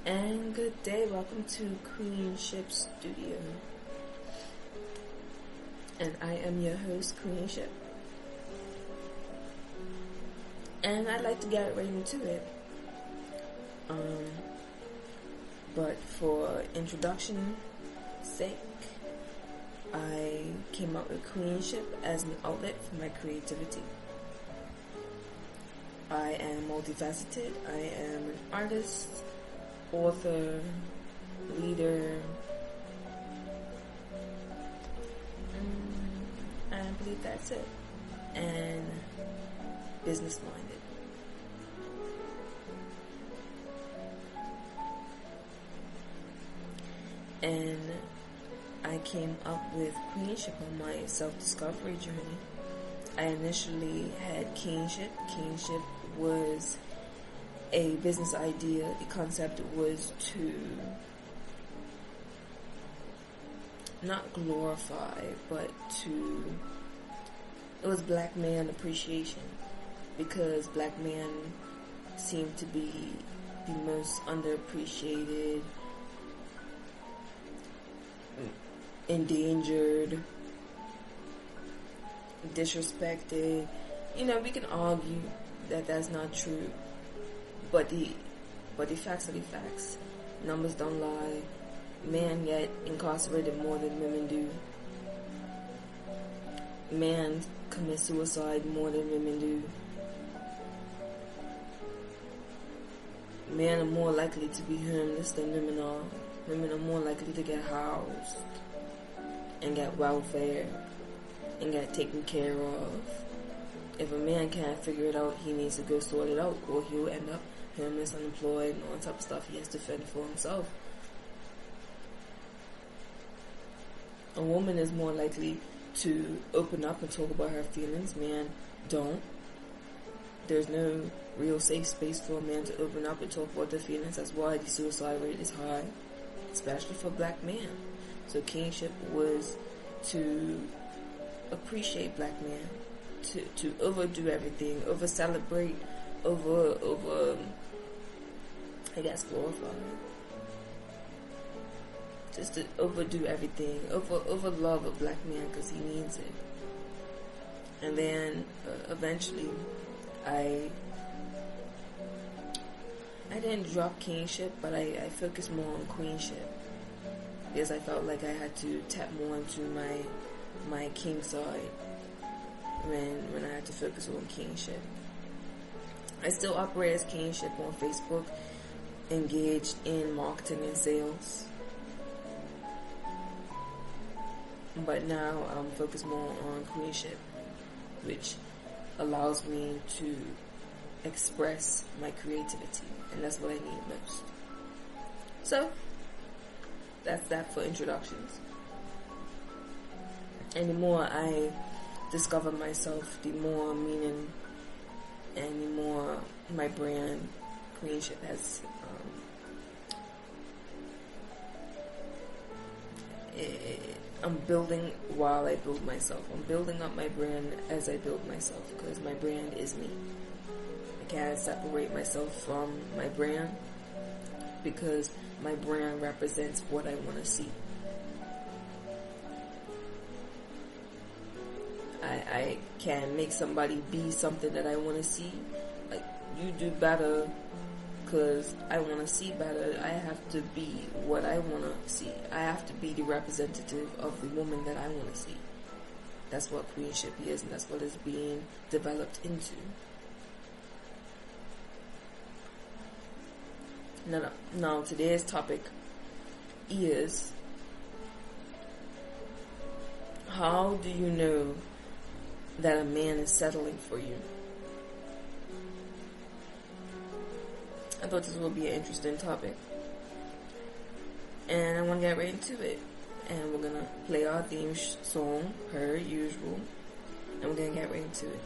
And good day, welcome to Kingshipt Studio. And I am your host, Kingshipt. And I'd like to get right into it. But for introduction sake, I came up with Kingshipt as an outlet for my creativity. I am multifaceted. I am an artist, author, leader, I believe that's it, and business-minded. And I came up with Queenshipt on my self-discovery journey. I initially had Kingshipt. Kingshipt was a business idea. The concept was to not glorify, but it was black man appreciation, because black men seem to be the most underappreciated, endangered, disrespected. We can argue that that's not true, but the facts are the facts. Numbers don't lie. Men get incarcerated more than women do. Men commit suicide more than women do. Men are more likely to be homeless than women are. Women are more likely to get housed and get welfare and get taken care of. If a man can't figure it out, he needs to go sort it out, or he'll end up homeless, unemployed, and all that type of stuff. He has to fend for himself. A woman is more likely to open up and talk about her feelings. Men don't. There's no real safe space for a man to open up and talk about their feelings. That's why the suicide rate is high, especially for black men. So Kingshipt was to appreciate black men, to overdo everything, over celebrate, over glorify. Just to overdo everything, over love a black man because he needs it. And then eventually, I didn't drop Kingshipt, but I focused more on Queenshipt, because I felt like I had to tap more into my king side when I had to focus on Kingshipt. I still operate as Kingshipt on Facebook, engaged in marketing and sales. But now I'm focused more on Queenshipt, which allows me to express my creativity, and that's what I need most. So, that's that for introductions. And the more I discover myself, the more meaning and the more my brand, Queenshipt, has I'm building while I build myself. I'm building up my brand as I build myself, because my brand is me. I can't separate myself from my brand, because my brand represents what I want to see. I can make somebody be something that I want to see. Like, you do better because I want to see better. I have to be what I want to see. I have to be the representative of the woman that I want to see. That's what Queenshipt is, and that's what is being developed into. Now today's topic is, how do you know that a man is settling for you? I thought this would be an interesting topic, and I want to get right into it. And we're going to play our theme song per usual, and we're going to get right into it.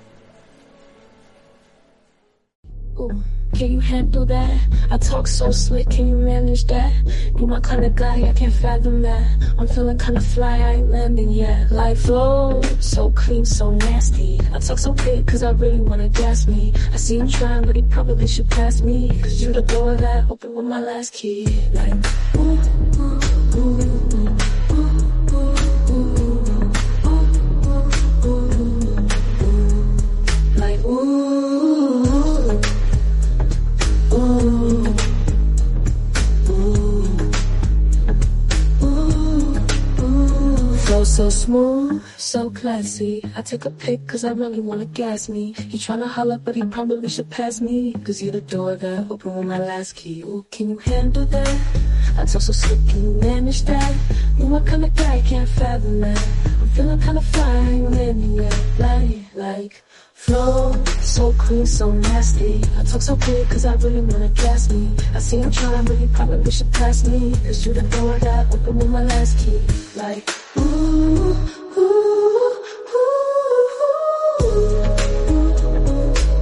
Ooh. can you handle that? I talk so slick, can you manage that? You my kind of guy, I can't fathom that. I'm feeling kinda fly, I ain't landing yet. Life flow, so clean, so nasty. I talk so big, cause I really wanna gas me. I see him trying, but he probably should pass me. Cause you the door that opened with my last key. Like, ooh, ooh, ooh, ooh. So smooth, so classy. I take a pic cause I really wanna gas me. You tryna holler but he probably should pass me. Cause you the door that opened with my last key. Ooh, can you handle that? I talk so slick, can you manage that? You my kinda guy, can't fathom that. I'm feeling kinda fly, I ain't landing yet. Like, flow, so clean, so nasty. I talk so big cause I really wanna gas me. I see him trying but he probably should pass me. Cause you the door that opened with my last key. Like, ooh, ooh, ooh,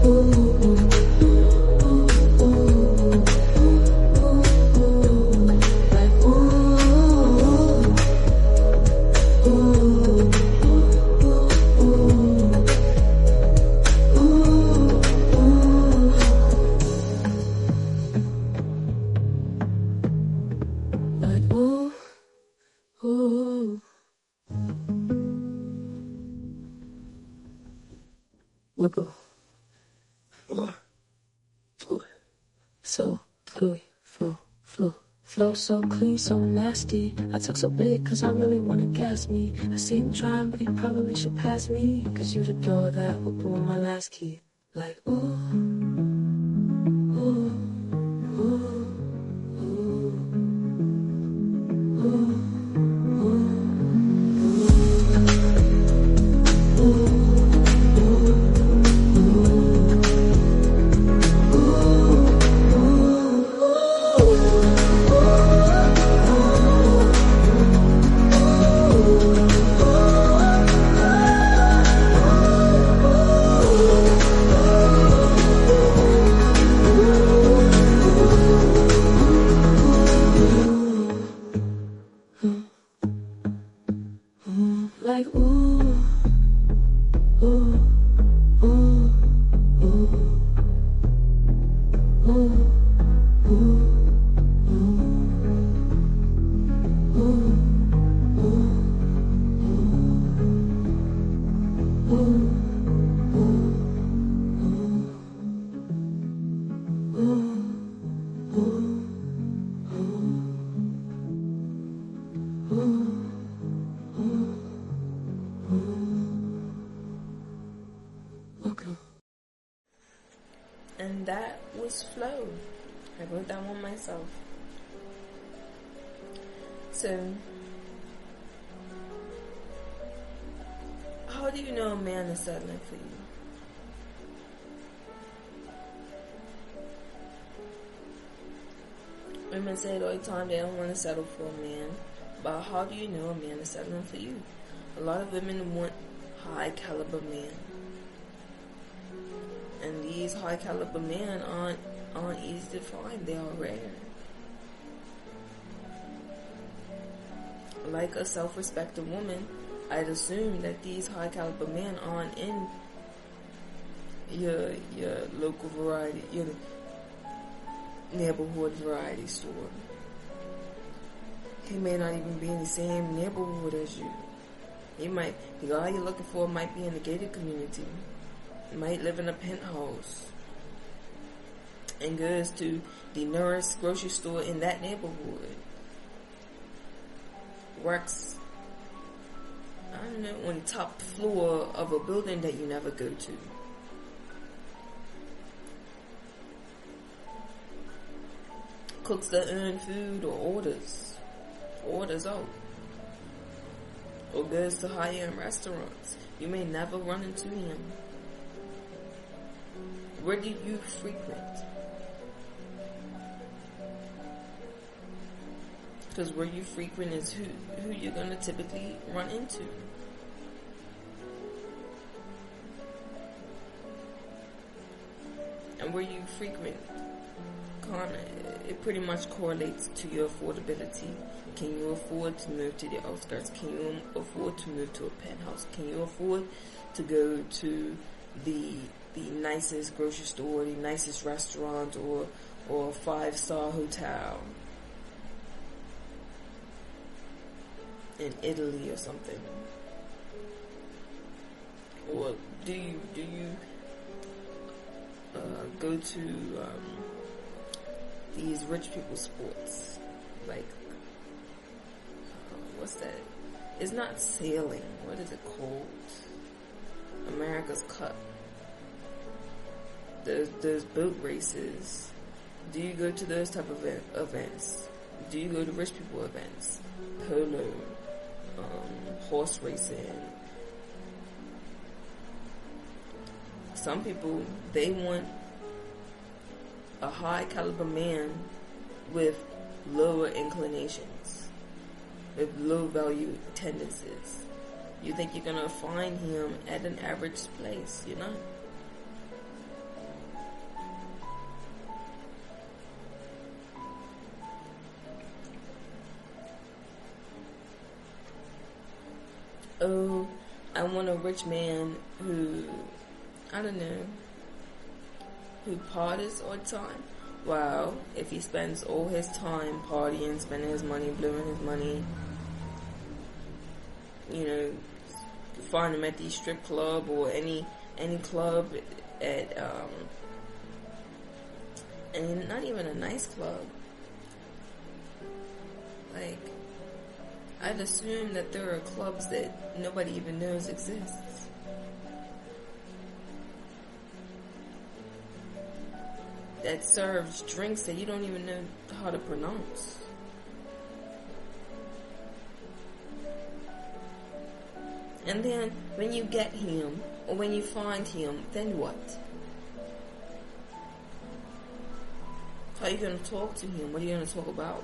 ooh, ooh. So fluid, flow so clean, so nasty. I talk so big cause I really wanna gas me. I see him trying but he probably should pass me. Cause you the door that opened with my last key. Like, ooh, ooh, ooh, ooh, ooh. Like, ooh, ooh, ooh, ooh, ooh, ooh, And that was flow. I wrote that one myself. So, how do you know a man is settling for you? Women say it all the time, they don't want to settle for a man. But how do you know a man is settling for you? A lot of women want high caliber men. And these high caliber men aren't easy to find. They are rare. Like a self-respecting woman, I'd assume that these high caliber men aren't in your local variety, your neighborhood variety store. He may not even be in the same neighborhood as you. The guy you're looking for might be in a gated community. Might live in a penthouse and goes to the nearest grocery store in that neighborhood. Works, I don't know, on the top floor of a building that you never go to. Cooks their own food or orders out. Or goes to high-end restaurants. You may never run into him. Where do you frequent? Because where you frequent is who you're going to typically run into. And where you frequent, it pretty much correlates to your affordability. Can you afford to move to the outskirts? Can you afford to move to a penthouse? Can you afford to go to the nicest grocery store, the nicest restaurant, or a 5-star hotel in Italy or something? Or do you go to these rich people sports, like what's that? It's not sailing. What is it called? America's Cup. There's boat races. Do you go to those type of events? Do you go to rich people events? Polo, horse racing. Some people, they want a high caliber man with lower inclinations, with low value tendencies. You think you're gonna find him at an average place, you're not. Oh, I want a rich man who, I don't know, who parties all the time. Wow, if he spends all his time partying, spending his money, blowing his money, you know, find him at the strip club or any club at and not even a nice club. Like, I'd assume that there are clubs that nobody even knows exists. That serves drinks that you don't even know how to pronounce. And then when you get him, or when you find him, then what? How are you going to talk to him? What are you going to talk about?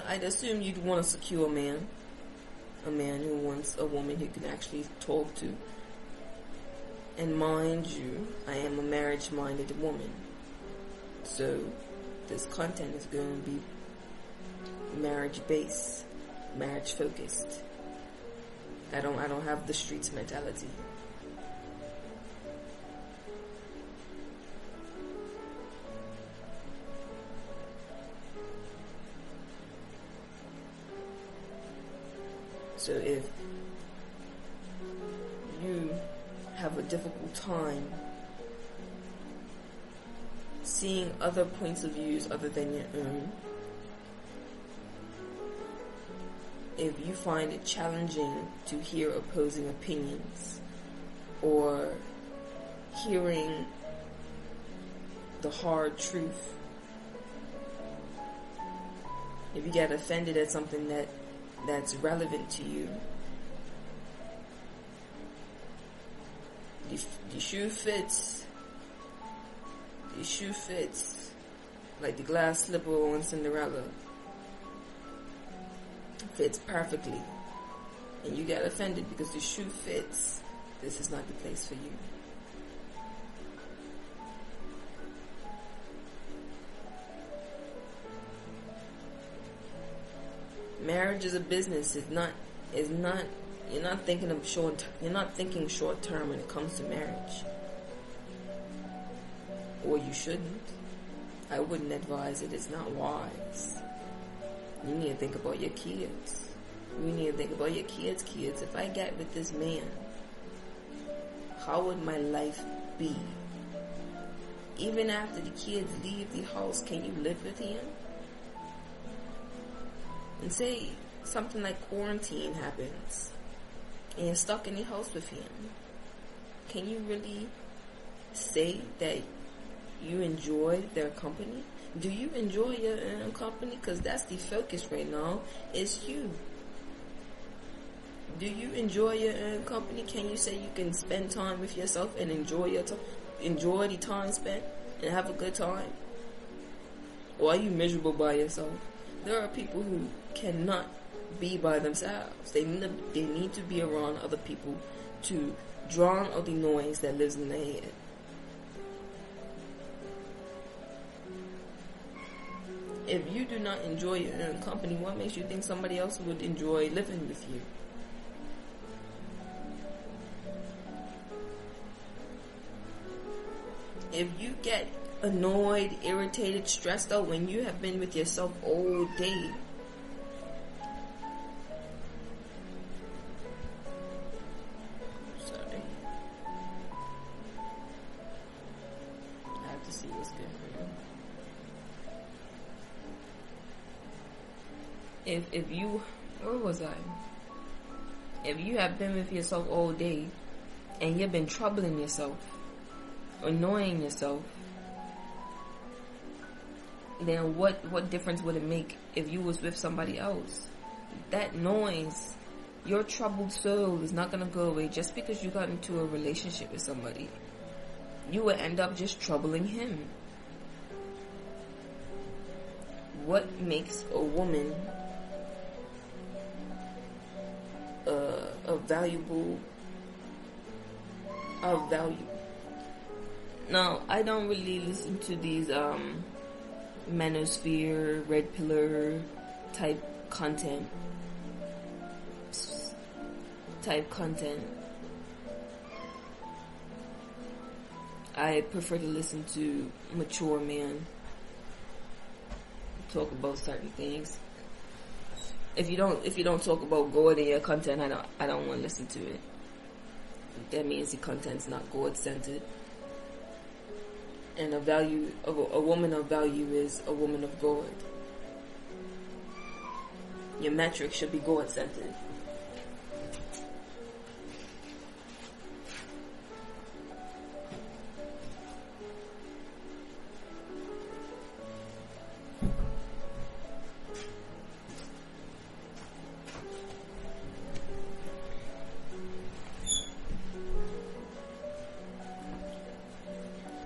I'd assume you'd want a secure man. A man who wants a woman he can actually talk to. And mind you, I am a marriage-minded woman. So this content is going to be marriage-based, marriage-focused. I don't have the streets mentality. So if you have a difficult time seeing other points of views other than your own, if you find it challenging to hear opposing opinions or hearing the hard truth, if you get offended at something that's relevant to you, the shoe fits like the glass slipper on Cinderella. Fits perfectly, and you get offended because the shoe fits. This is not the place for you. Marriage is a business. You're not thinking short term when it comes to marriage. Or you shouldn't. I wouldn't advise it. It's not wise. You need to think about your kids. You need to think about your kids' kids. If I get with this man, how would my life be? Even after the kids leave the house, can you live with him? And say something like quarantine happens and you're stuck in the house with him. Can you really say that you enjoy their company? Do you enjoy your own company? Because that's the focus right now. It's you. Do you enjoy your own company? Can you say you can spend time with yourself and enjoy your enjoy the time spent and have a good time? Or are you miserable by yourself? There are people who cannot be by themselves. They need to be around other people to drawn of the noise that lives in their head. If you do not enjoy your own company, what makes you think somebody else would enjoy living with you? If you get annoyed, irritated, stressed out when you have been with yourself all day, sorry, I have to see what's good for you. If you, where was I? If you have been with yourself all day and you've been troubling yourself, annoying yourself, then what difference would it make if you was with somebody else? That noise, your troubled soul is not going to go away just because you got into a relationship with somebody. You will end up just troubling him. What makes a woman of value? Now, I don't really listen to these manosphere, red pillar type content. I prefer to listen to mature men talk about certain things. If you don't talk about God in your content, I don't want to listen to it. That means the content's not God centered. And a woman of value is a woman of God. Your metric should be God centered.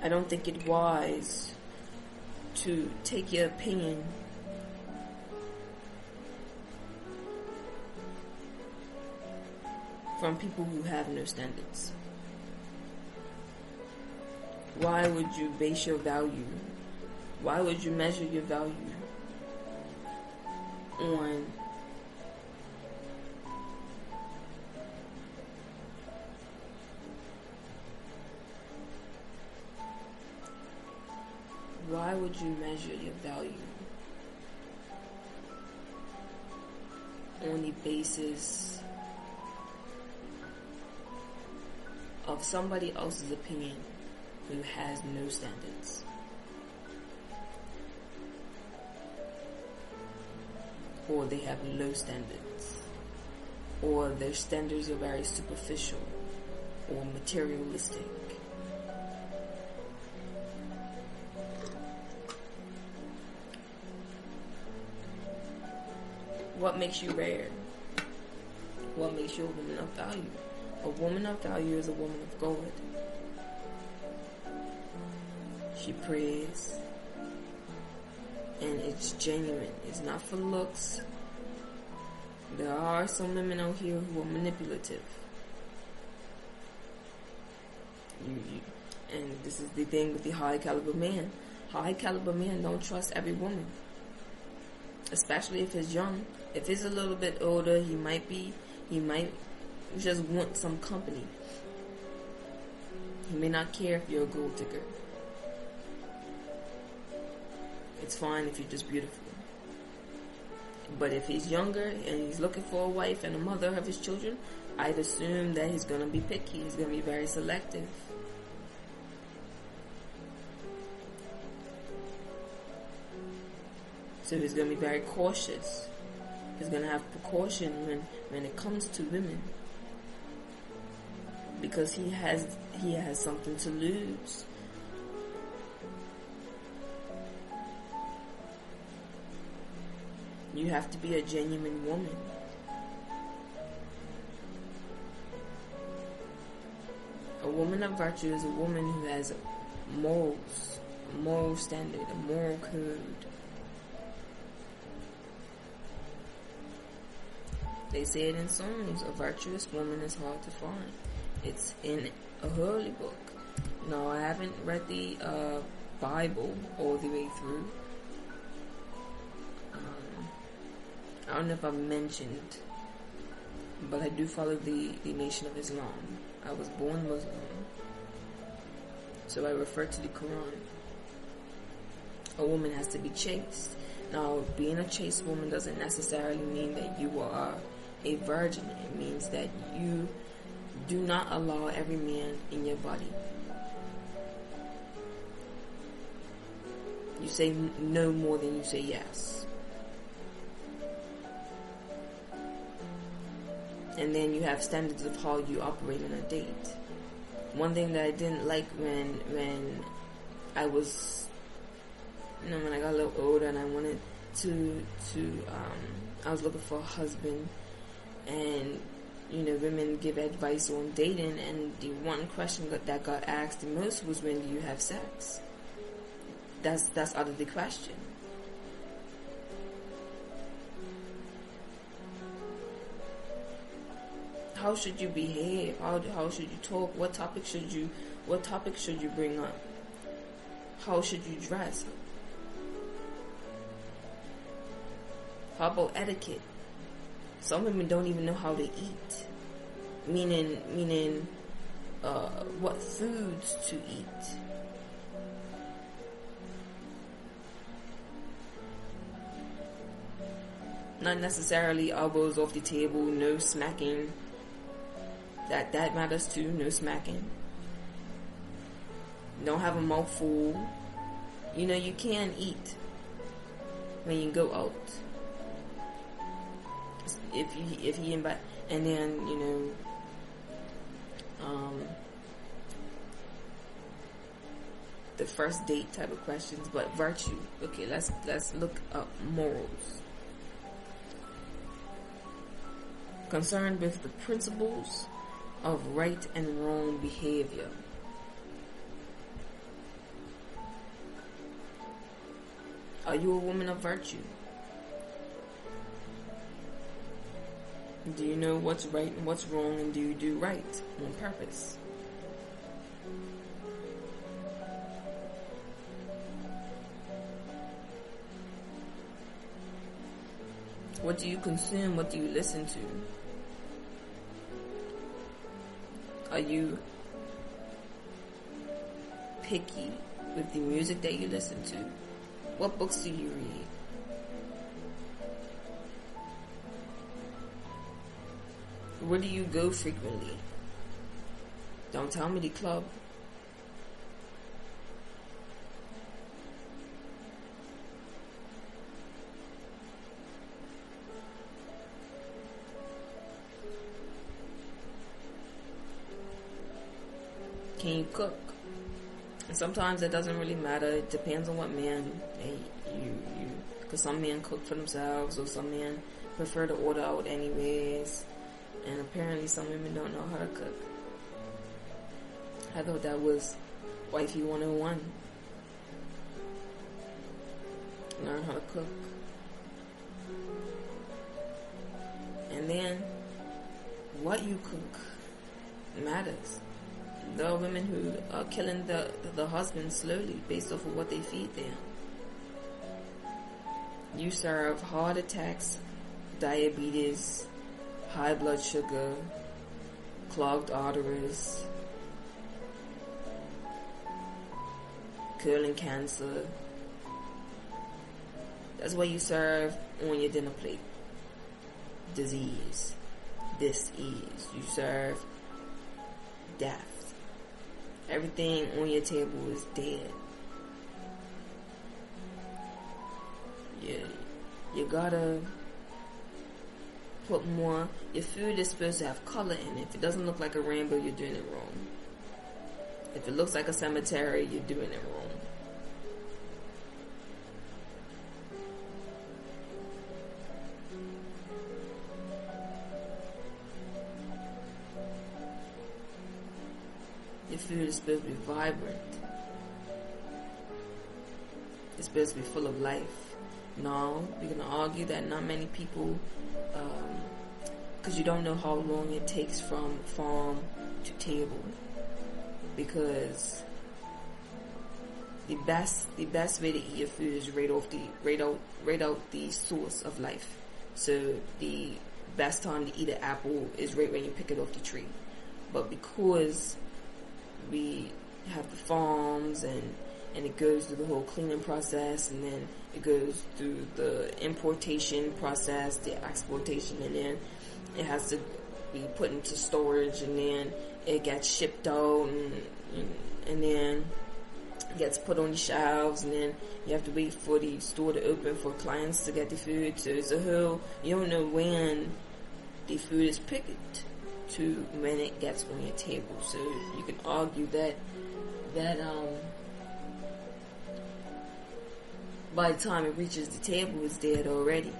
I don't think it wise to take your opinion from people who have no standards. Why would you base your value? Why would you measure your value on your value on the basis of somebody else's opinion who has no standards? Or they have low standards, or their standards are very superficial or materialistic. What makes you rare? What makes you a woman of value? A woman of value is a woman of God. She prays, and it's genuine. It's not for looks. There are some women out here who are manipulative. And this is the thing with the high caliber man. High caliber men don't trust every woman, especially if he's young. If he's a little bit older, he might just want some company. He may not care if you're a gold digger. It's fine if you're just beautiful. But if he's younger and he's looking for a wife and a mother of his children, I'd assume that he's going to be picky. He's going to be very selective. So he's going to be very cautious. He's going to have precaution when it comes to women. Because he has something to lose. You have to be a genuine woman. A woman of virtue is a woman who has morals, a moral standard, a moral code. They say it in songs, a virtuous woman is hard to find. It's in a holy book. No, I haven't read the Bible all the way through. I don't know if I've mentioned, but I do follow the Nation of Islam. I was born Muslim, so I refer to the Quran. A woman has to be chaste. Now, being a chaste woman doesn't necessarily mean that you are a virgin. It means that you do not allow every man in your body. You say no more than you say yes. And then you have standards of how you operate on a date. One thing that I didn't like when I was, when I got a little older and I wanted to I was looking for a husband, and women give advice on dating, and the one question that got asked the most was, when do you have sex? That's out of the question. How should you behave? How should you talk? What topic should you bring up? How should you dress? How about etiquette? Some women don't even know how to eat. Meaning, what foods to eat. Not necessarily elbows off the table, no smacking. That matters too, no smacking. Don't have a mouthful. You can eat when you go out. If you invite, and then the first date type of questions, but virtue. Okay, let's look up morals. Concerned with the principles of right and wrong behavior. Are you a woman of virtue? Do you know what's right and what's wrong, and do you do right on purpose? What do you consume? What do you listen to? Are you picky with the music that you listen to? What books do you read? Where do you go frequently? Don't tell me the club. Can you cook? And sometimes it doesn't really matter. It depends on what man because some men cook for themselves, or some men prefer to order out anyways. And apparently some women don't know how to cook. I thought that was Wifey 101. Learn how to cook. And then what you cook matters. There are women who are killing the husband slowly based off of what they feed them. You serve heart attacks, diabetes, high blood sugar, clogged arteries, colon cancer. That's what you serve on your dinner plate. Disease, dis-ease. You serve death. Everything on your table is dead. You gotta put more. Your food is supposed to have color in it. If it doesn't look like a rainbow, you're doing it wrong. If it looks like a cemetery, you're doing it wrong. Your food is supposed to be vibrant. It's supposed to be full of life. No, we're going to argue that not many people, because you don't know how long it takes from farm to table, because the best way to eat your food is right out the source of life. So the best time to eat an apple is right when you pick it off the tree. But because we have the farms and it goes through the whole cleaning process, and then it goes through the importation process, the exportation, and then it has to be put into storage, and then it gets shipped out, and then it gets put on the shelves, and then you have to wait for the store to open for clients to get the food. So it's a whole, you don't know when the food is picked to when it gets on your table. So you can argue that by the time it reaches the table, it's dead already.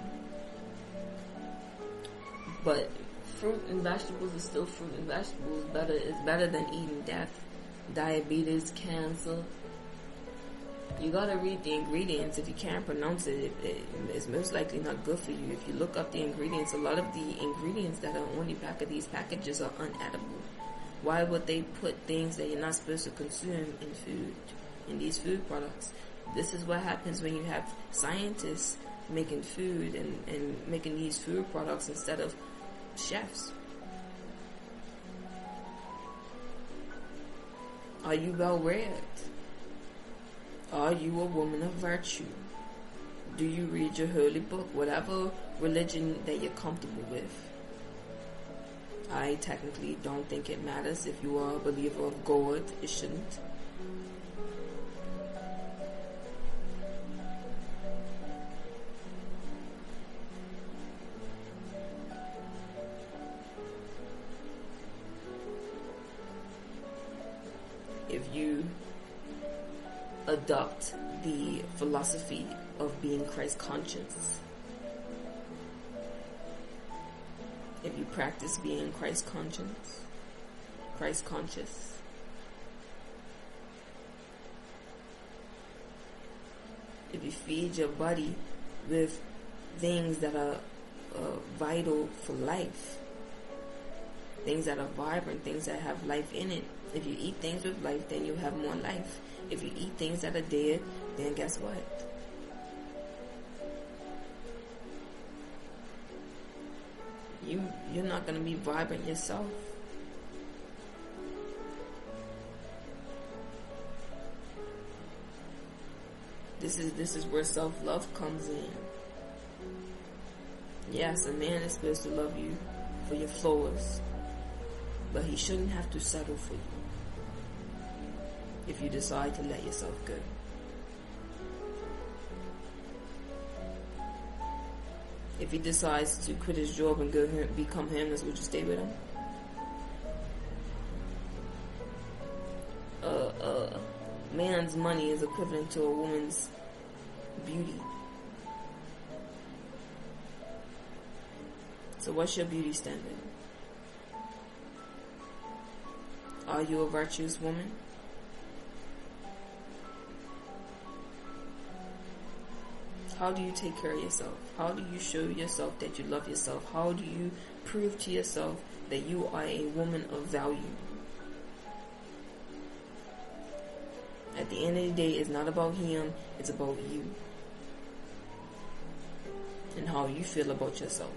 But fruit and vegetables is still fruit and vegetables. It's better than eating death, diabetes, cancer. You gotta read the ingredients. If you can't pronounce it, it's most likely not good for you. If you look up the ingredients, a lot of the ingredients that are on the back of these packages are unedible. Why would they put things that you're not supposed to consume in food, in these food products? This is what happens when you have scientists making food and making these food products instead of chefs. Are you well read? Are you a woman of virtue? Do you read your holy book? Whatever religion that you're comfortable with. I technically don't think it matters if you are a believer of God. It shouldn't. If you adopt the philosophy of being Christ conscious, if you practice being Christ conscious, if you feed your body with things that are vital for life, things that are vibrant, things that have life in it. If you eat things with life, then you have more life. If you eat things that are dead, then guess what? You're not going to be vibrant yourself. This is where self-love comes in. Yes, a man is supposed to love you for your flaws, but he shouldn't have to settle for you if you decide to let yourself go. If he decides to quit his job and go become homeless, would you stay with him? Man's money is equivalent to a woman's beauty. So what's your beauty standard? Are you a virtuous woman? How do you take care of yourself? How do you show yourself that you love yourself? How do you prove to yourself that you are a woman of value? At the end of the day, it's not about him, it's about you. And how you feel about yourself.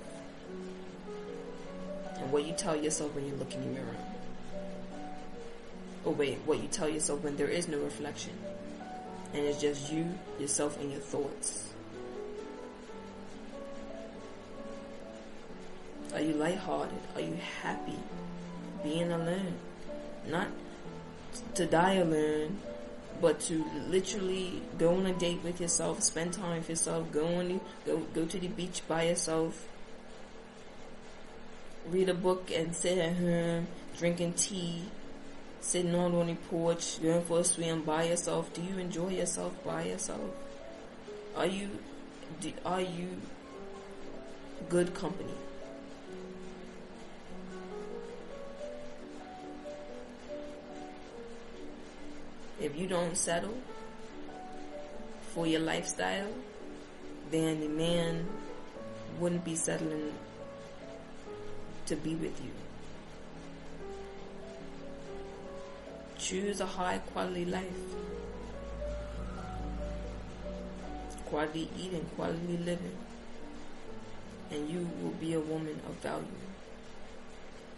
And what you tell yourself when you look in the mirror. Oh wait, what you tell yourself when there is no reflection. And it's just you, yourself, and your thoughts. Are you lighthearted? Are you happy being alone? Not to die alone, but to literally go on a date with yourself, spend time with yourself, go to the beach by yourself, read a book and sit at home, drinking tea, sitting on the porch, going for a swim by yourself. Do you enjoy yourself by yourself? Are you good company? If you don't settle for your lifestyle, then the man wouldn't be settling to be with you. choose a high quality life. Quality eating, quality living. And you will be a woman of value.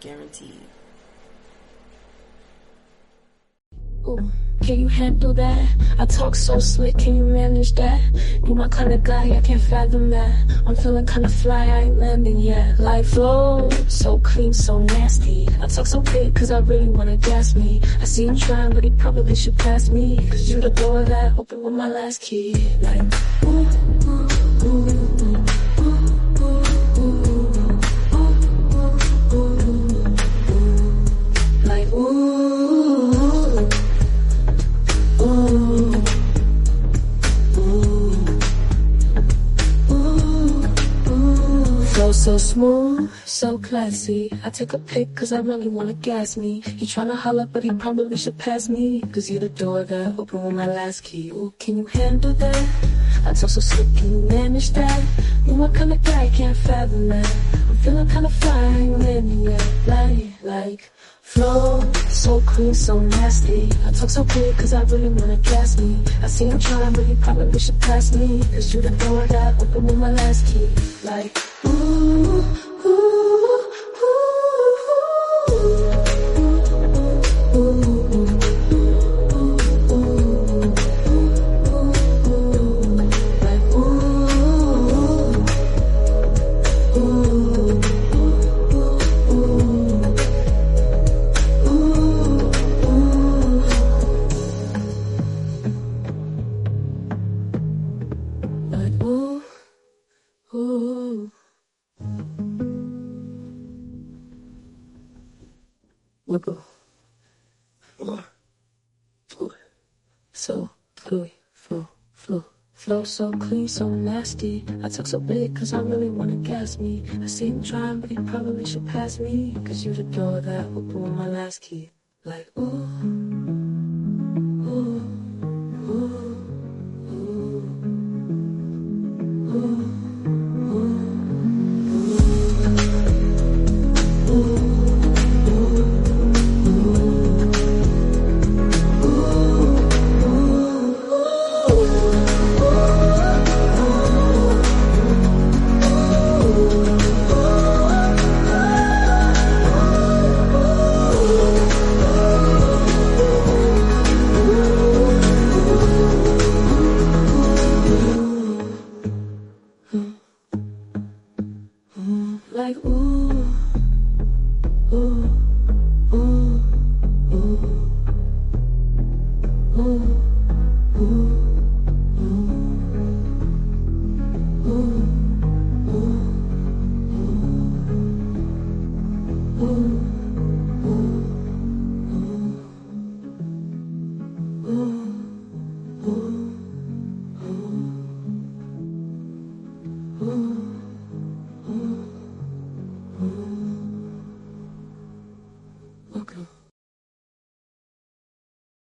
Guaranteed. Ooh, can you handle that? I talk so slick, can you manage that? You my kind of guy, I can't fathom that. I'm feeling kinda fly, I ain't landing yet. Life flow, so clean, so nasty. I talk so big, cause I really wanna gas me. I see him trying, but he probably should pass me. Cause you the door that opened with my last key. Like, ooh, ooh, ooh, ooh. So smooth, so classy. I take a pic cause I really wanna gas me. You tryna holler but he probably should pass me. Cause you're the door that opened with my last key. Ooh, can you handle that? I talk so slick, can you manage that? You my kind of guy, can't fathom that. I'm feeling kinda fly, I ain't landing yet. Like flow, so clean, so nasty. I talk so big cause I really wanna gas me. I see him trying but he probably should pass me. Cause you're the door that opened with my last key. Like ooh, ooh, ooh, ooh, ooh, like ooh, like ooh, ooh. Wiggle, more, fluid, so fluid, flow so clean, so nasty. I talk so big cause I really wanna gas me. I see him trying but he probably should pass me. Cause you're the door that opened with my last key. Like ooh, ooh, ooh, ooh, ooh. Like ooh, ooh, ooh, ooh, ooh, ooh, okay.